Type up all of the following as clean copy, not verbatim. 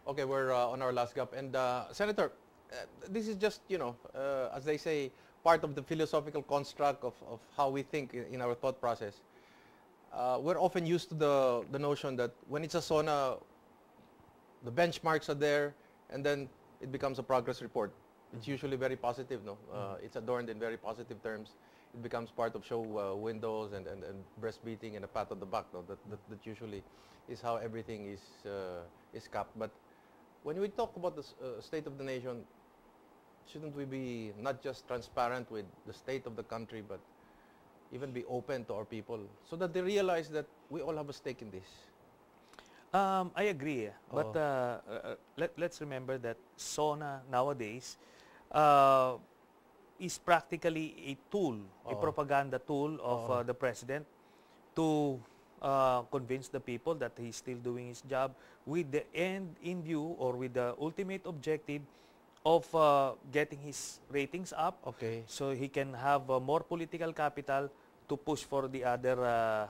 Okay, we're on our last gap. And Senator, this is just, as they say, part of the philosophical construct of how we think in our thought process. We're often used to the notion that when it's a SONA, the benchmarks are there, and then it becomes a progress report. It's usually very positive, no? It's adorned in very positive terms. It becomes part of show windows and breastbeating and a pat on the back, no? That usually is how everything is capped. But when we talk about the state of the nation, shouldn't we be not just transparent with the state of the country, but even be open to our people so that they realize that we all have a stake in this? I agree, but let's remember that SONA nowadays is practically a tool, a propaganda tool of the president to convince the people that he's still doing his job with the end in view, or with the ultimate objective of getting his ratings up, so he can have more political capital to push for the other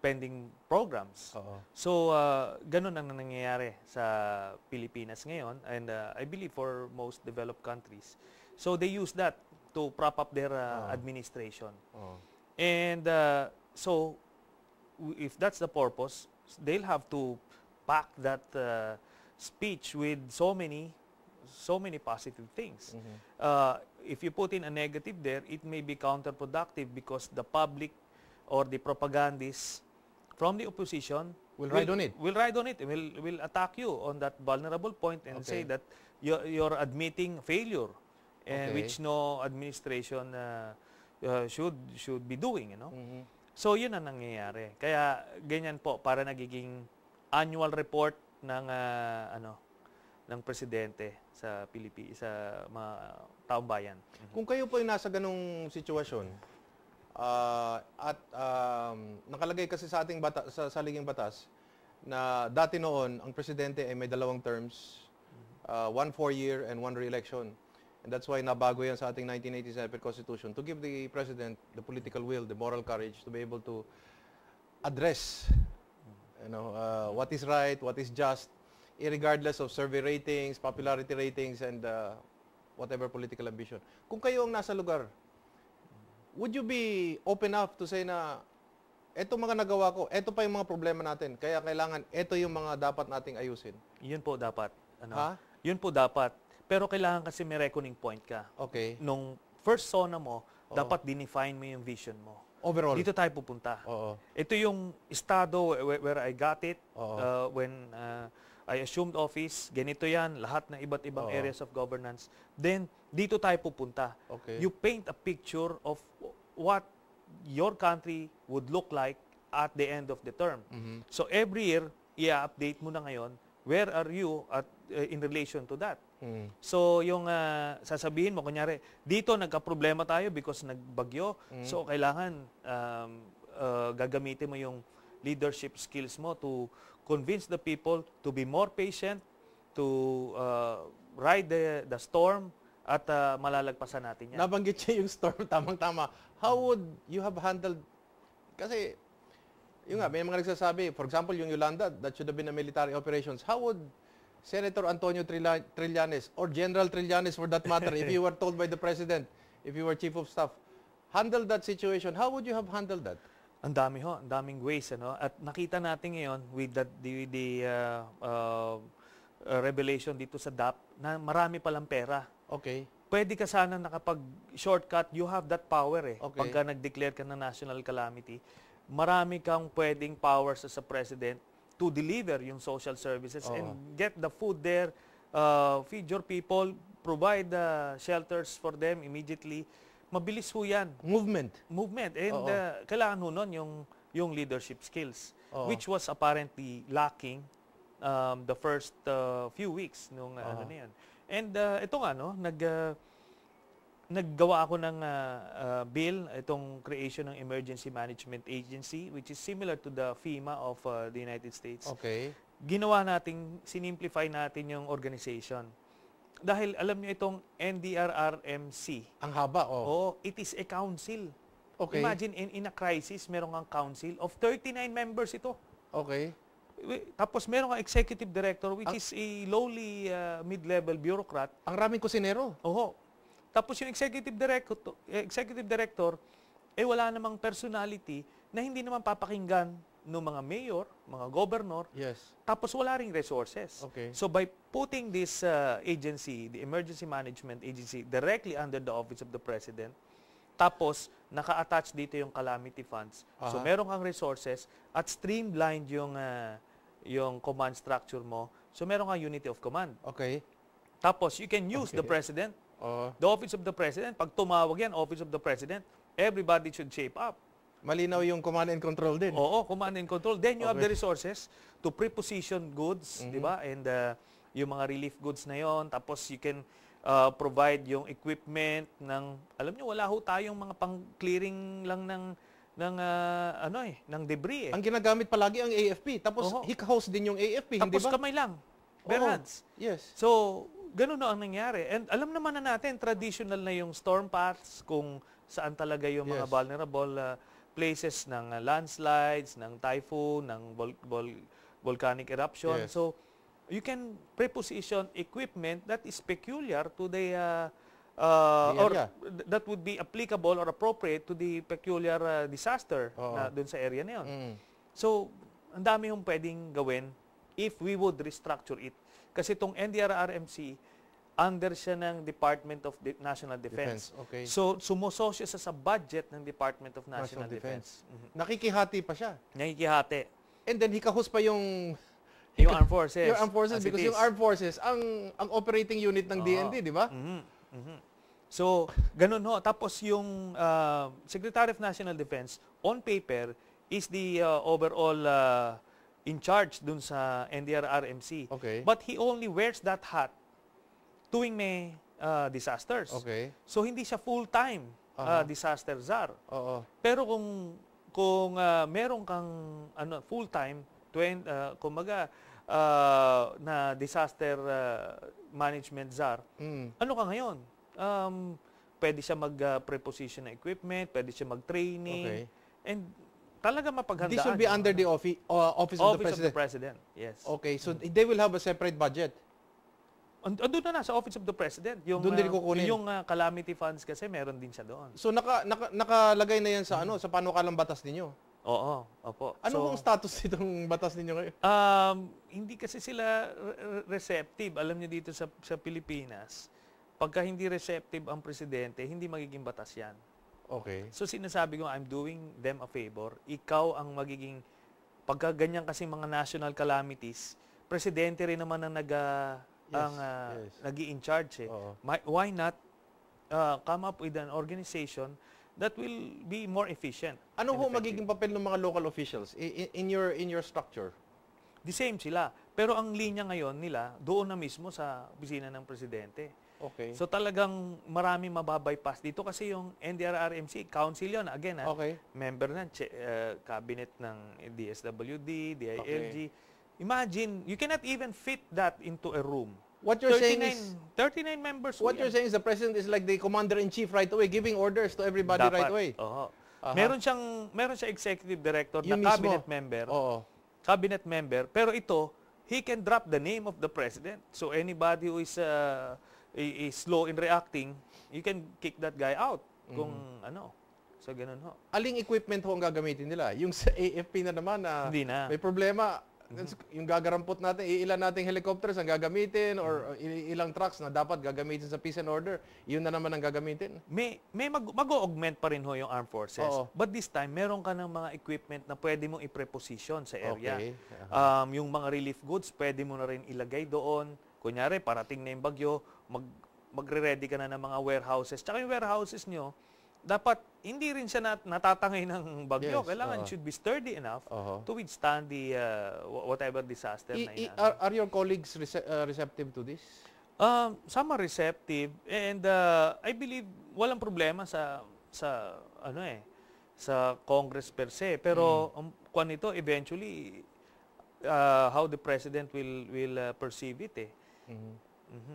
pending programs. So, ganun ang nangyayari sa Pilipinas ngayon, and I believe for most developed countries. So, they use that to prop up their administration. And so, if that's the purpose, they'll have to pack that speech with so many positive things. If you put in a negative there, it may be counterproductive because the public or the propagandists from the opposition will ride on it. Will attack you on that vulnerable point and say that you're admitting failure, which no administration should be doing, So yun ang nangyayari. Kaya ganyan po, para nagiging annual report ng ng presidente sa Pilipinas, sa mga taong bayan. Kung kayo po ay nasa ganung sitwasyon, at nakalagay kasi sa ating sa saliging batas na dati noon ang presidente ay may 2 terms, 1 4-year and 1 re-election. And that's why nabago yan sa ating 1987 Constitution to give the president the political will, the moral courage to be able to address what is right, what is just, irregardless of survey ratings, popularity ratings, and whatever political ambition. Kung kayo ang nasa lugar, would you be open enough to say na eto mga nagawa ko, eto pa yung mga problema natin, kaya kailangan eto yung mga dapat nating ayusin? Yun po dapat. Yun po dapat. Pero kailangan kasi may reckoning point ka. Nung first SONA mo, dapat dinefine mo yung vision mo. Overall. Dito tayo pupunta. Ito yung estado where I got it when I assumed office. Ganito yan, lahat ng iba't ibang areas of governance. Then, dito tayo pupunta. You paint a picture of what your country would look like at the end of the term. So, every year, i-update mo na ngayon, where are you in relation to that? So, yung sasabihin mo, kunyari, dito nagka-problema tayo because nagbagyo. So, kailangan gagamitin mo yung leadership skills mo to convince the people to be more patient, to ride the storm, at malalagpasan natin yan. Nabanggit siya yung storm, tamang-tama. How would you have handled, kasi, yung nga, may mga nagsasabi, for example, yung Yolanda, that should have been a military operations. How would Senator Antonio Trillanes, or General Trillanes for that matter, if you were told by the President, if you were Chief of Staff, handle that situation? How would you have handled that? Ang daming ways, At nakita natin ngayon with the revelation dito sa DAP na marami palang pera. Pwede ka sana nakapag-shortcut, you have that power Pagka nag-declare ka ng national calamity, marami kang pwedeng powers as a president to deliver yung social services and get the food there, feed your people, provide shelters for them immediately. Mabilis ho yan. Movement. And kailangan ho nun yung leadership skills, which was apparently lacking the first few weeks nung ano na yan. And ito nga, naggawa ako ng bill, itong creation ng Emergency Management Agency, which is similar to the FEMA of the United States. Ginawa natin, sinimplify natin yung organization. Dahil alam niyo itong NDRRMC. Ang haba, it is a council. Imagine, in a crisis, meron kang council of 39 members ito. Tapos meron kang executive director which is a lowly mid-level bureaucrat. Ang raming kusinero. Oho. Tapos yung executive director, wala namang personality na hindi naman papakinggan ng mga mayor, mga governor. Yes. Tapos wala ring resources. Okay. So by putting this agency, the Emergency Management Agency, directly under the Office of the President, tapos naka-attach dito yung calamity funds. So meron kang resources at streamlined yung command structure mo. So meron kang unity of command. Okay. Tapos you can use the President, the Office of the President. Pag tumawag yan, Office of the President, everybody should shape up. Malinaw yung command and control din. Oo, command and control. Then you have the resources to preposition goods, di ba? And yung mga relief goods na yon. Tapos you can provide yung equipment ng, alam nyo, wala ho tayong mga pang-clearing lang ng debris. Ang ginagamit palagi ang AFP. Tapos hika-host din yung AFP, hindi Tapos ba? kamay lang. Bare hands. Yes. So, ganun na ang nangyari. And alam naman na natin, traditional na yung storm paths kung saan talaga yung mga vulnerable places ng landslides, ng typhoon, ng volcanic eruption. Yes. So, you can preposition equipment that is peculiar to the or that would be applicable or appropriate to the peculiar disaster na dun sa area na yun. So, ang dami yung pwedeng gawin if we would restructure it. Kasi itong NDRRMC, under siya ng Department of National Defense. Okay. So, sumusosyo sa budget ng Department of National Defense. Nakikihati pa siya. Nakikihati. And then hika-host pa yung Armed Forces. Yung Armed Forces because yung Armed Forces ang operating unit ng DND, di ba? So, ganun ho. Tapos yung Secretary of National Defense, on paper, is the overall in charge dun sa NDRRMC. Okay. But he only wears that hat tuwing may disasters. Okay. So, hindi siya full-time disaster czar. Oo. Pero kung meron kang full-time, kumbaga, na disaster management czar, ano ka ngayon? Pwede siya mag-preposition ng equipment, pwede siya mag-training, and talaga mapaghandaan. This will be under the Office of the President. Yes. Okay, so they will have a separate budget. Andun na sa Office of the President. Yung, doon din kukunin. Yung calamity funds kasi meron din siya doon. So nakalagay na yan sa sa panukalang batas ninyo? Oo, opo. Ano ang status nitong batas ninyo ngayon? Hindi kasi sila receptive. Alam niyo dito sa Pilipinas, pagka hindi receptive ang presidente, hindi magiging batas yan. Okay. So sinasabi ko, I'm doing them a favor. Ikaw ang magiging, pagka ganyan kasi mga national calamities, presidente rin naman ang nag-i-in charge. Why not come up with an organization that will be more efficient? Ano ho magiging papel ng mga local officials in your structure? The same sila. Pero ang linya ngayon nila, doon na mismo sa opisina ng presidente. Okay. So talagang marami mababypass dito kasi yung NDRRMC, council yun, again, member ng cabinet ng DSWD, DILG. Okay. Imagine, you cannot even fit that into a room. What you're saying is 39 members. What you're saying is the president is like the commander-in-chief right away, giving orders to everybody right away. Meron siyang executive director na cabinet member. Cabinet member, pero ito, he can drop the name of the president. So anybody who is slow in reacting, you can kick that guy out. Kung so ganun ho. Aling equipment ho ang gagamitin nila? Yung sa AFP na naman hindi na. May problema. Yung gagarampot natin, ilan nating helicopters ang gagamitin or ilang trucks na dapat gagamitin sa peace and order, yun na naman ang gagamitin. May mag-augment pa rin ho yung armed forces. But this time, meron ka ng mga equipment na pwede mong i-preposition sa area. Okay. Yung mga relief goods, pwede mo na rin ilagay doon. Kunyari, parating na yung bagyo, magre-ready ka na ng mga warehouses. Tsaka yung warehouses nyo, dapat hindi rin siya natatangay ng bagyo. Kailangan it should be sturdy enough to withstand the whatever disaster na Are your colleagues receptive to this? Some are receptive and I believe walang problema sa Congress per se. Pero kung ito eventually how the president will perceive it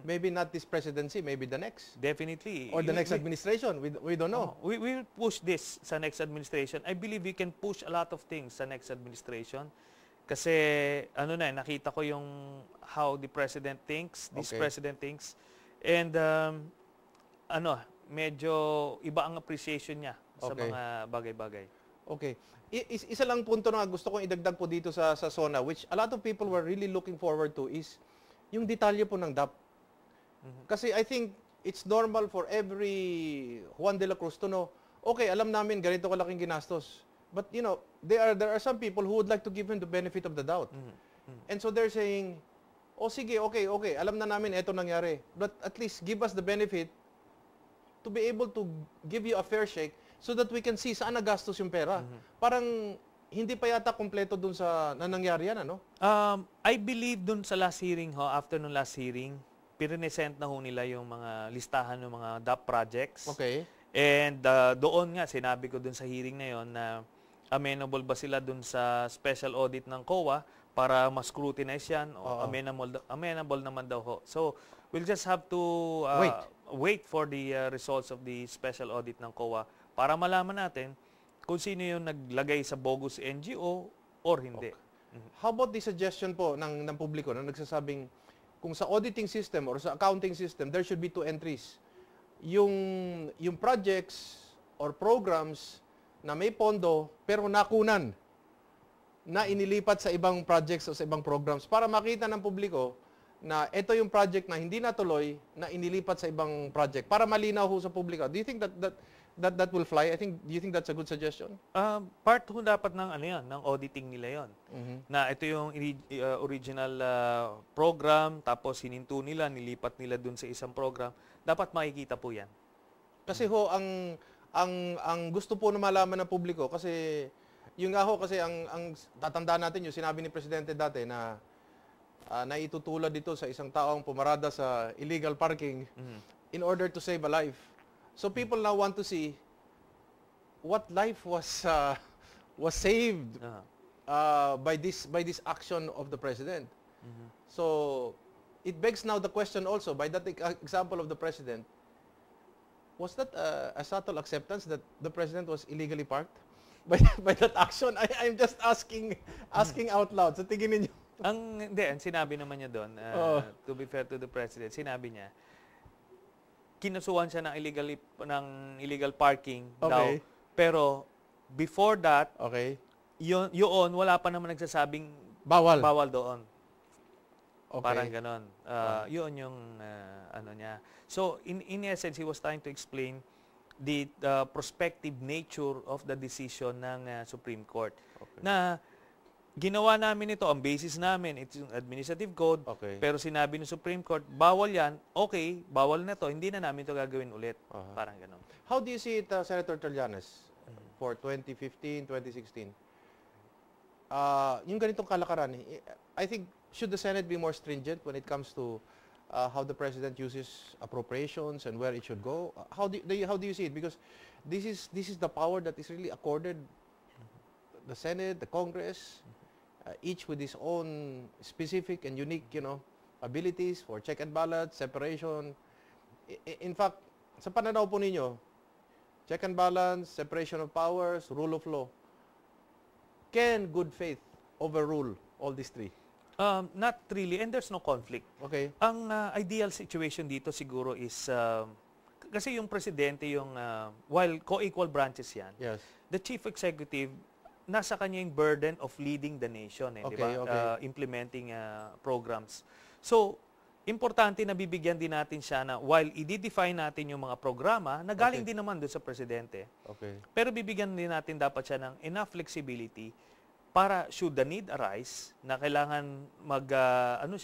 Maybe not this presidency, maybe the next. Definitely. Or the next administration. We don't know. We will push this sa next administration. I believe we can push a lot of things sa next administration. Kasi nakita ko yung how the president thinks, this Okay. president thinks. And medyo iba ang appreciation niya sa Okay. mga bagay-bagay. Okay. Isa lang punto na gusto kong idagdag po dito sa SONA, which a lot of people were really looking forward to, is yung detalye po ng DAP. Kasi I think it's normal for every Juan de la Cruz to know, okay, alam namin ganito kalaking ginastos. But there are some people who would like to give him the benefit of the doubt. And so they're saying, oh sige, okay, alam na namin ito nangyari. But at least give us the benefit to be able to give you a fair shake so that we can see saan nagastos yung pera. Parang hindi pa yata kompleto dun sa nangyari yan, ano? I believe dun sa last hearing after nung last hearing, pirinesent na nila yung mga listahan ng mga DAP projects. Okay. And doon nga, sinabi ko dun sa hearing na yon na amenable ba sila dun sa special audit ng COA para ma-scrutinize yan o amenable naman daw ho. So, we'll just have to wait for the results of the special audit ng COA para malaman natin kung sino yung naglagay sa bogus NGO or hindi. Okay. How about the suggestion po ng publiko na nagsasabing kung sa auditing system or sa accounting system, there should be 2 entries. Yung projects or programs na may pondo pero nakunan na inilipat sa ibang projects o sa ibang programs para makita ng publiko na ito yung project na hindi natuloy na inilipat sa ibang project para malinaw ho sa publiko. Do you think that will fly? Do you think that's a good suggestion? Part ho dapat ng ng auditing nila 'yon. Na ito yung original program, tapos hininto nila, nilipat nila dun sa isang program. Dapat makikita po 'yan. Kasi ho ang gusto po na malaman ng publiko, kasi yung nga ho, kasi ang tatandaan natin yung sinabi ni Presidente dati na naitutulad dito sa isang taong pumarada sa illegal parking in order to save a life. So people now want to see what life was saved by this action of the President. So it begs now the question also, by that example of the President, was that a subtle acceptance that the President was illegally parked by that action? I'm just asking out loud. Sa tingin ninyo? Ang sinabi naman niya doon, to be fair to the President, sinabi niya, kinasuhan siya ng illegal parking daw. Pero before that, yun wala pa naman nagsasabing bawal doon. Okay. Parang ganon. Yun yung niya. So, in essence, he was trying to explain the prospective nature of the decision ng Supreme Court. Okay. Na ginawa namin ito, ang basis namin, it's yung administrative code, pero sinabi ng Supreme Court, bawal yan, okay, bawal na to, hindi na namin ito gagawin ulit. Parang ganon. How do you see it, Senator Trillanes, for 2015, 2016? Yung ganitong kalakaran, I think, should the Senate be more stringent when it comes to how the President uses appropriations and where it should go? How do you see it? Because this is the power that is really accorded the Senate, the Congress, each with his own specific and unique, abilities for check and balance, separation. In fact, sa pananaw po ninyo, check and balance, separation of powers, rule of law, can good faith overrule all these 3? Not really, and there's no conflict. Okay. Ang ideal situation dito siguro is, kasi yung presidente while co-equal branches yan, Yes. the chief executive, nasa kanya yung burden of leading the nation, di ba? Implementing programs. So, importante na bibigyan din natin siya na while i-define natin yung mga programa, na galing din naman doon sa presidente. Okay. Pero bibigyan din natin dapat siya ng enough flexibility para should the need arise na kailangan mag-augment